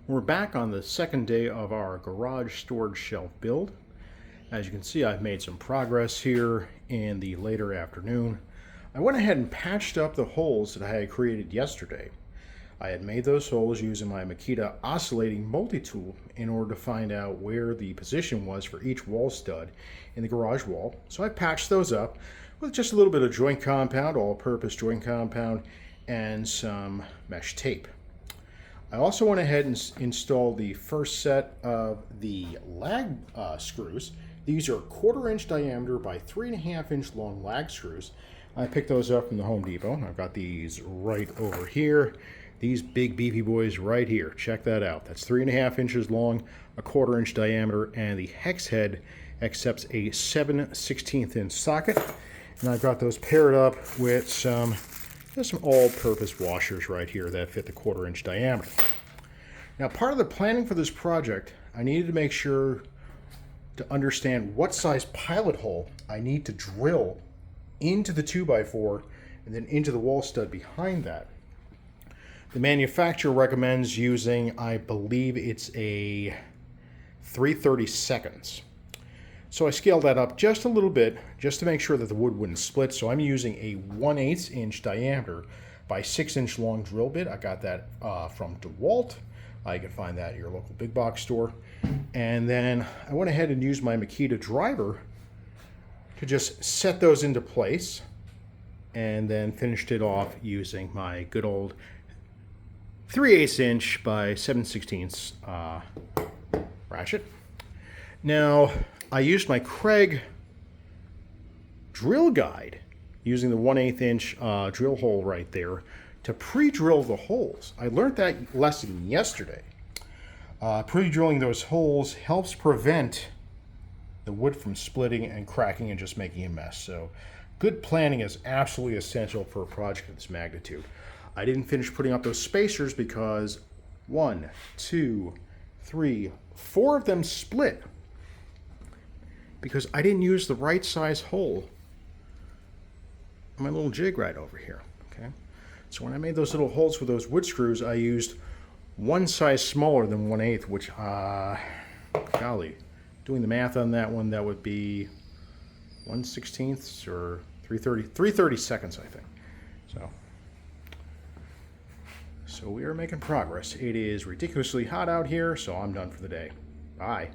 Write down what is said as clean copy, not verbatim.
We're back on the second day of our garage storage shelf build. As you can see, I've made some progress here in the later afternoon. I went ahead and patched up the holes that I had created yesterday. I had made those holes using my Makita oscillating multi-tool in order to find out where the position was for each wall stud in the garage wall. So I patched those up with just a little bit of joint compound, all-purpose joint compound, and some mesh tape. I also went ahead and installed the first set of the lag screws. These are 1/4 inch diameter by 3.5 inch long lag screws. I picked those up from the Home Depot. I've got these right over here. These big beefy boys right here. Check that out. That's 3.5 inches long, a 1/4 inch diameter, and the hex head accepts a 7/16 inch socket. And I've got those paired up with there's some all-purpose washers right here that fit the 1/4 inch diameter. Now, part of the planning for this project, I needed to make sure to understand what size pilot hole I need to drill into the 2x4 and then into the wall stud behind that. The manufacturer recommends using, I believe it's a 3/32. So I scaled that up just a little bit just to make sure that the wood wouldn't split. So I'm using a 1/8 inch diameter by 6 inch long drill bit. I got that from DeWalt. You can find that at your local big box store. And then I went ahead and used my Makita driver to just set those into place, and then finished it off using my good old 3/8 inch by 7/16 ratchet. Now, I used my Kreg drill guide using the 1/8 inch drill hole right there to pre-drill the holes. I learned that lesson yesterday. Pre-drilling those holes helps prevent the wood from splitting and cracking and just making a mess. So good planning is absolutely essential for a project of this magnitude. I didn't finish putting up those spacers because 1, 2, 3, 4 of them split because I didn't use the right size hole on my little jig right over here. Okay, so when I made those little holes with those wood screws, I used one size smaller than 1/8, which, golly, doing the math on that one, that would be 1/16 or 3/32, I think. So we are making progress. It is ridiculously hot out here, so I'm done for the day. Bye.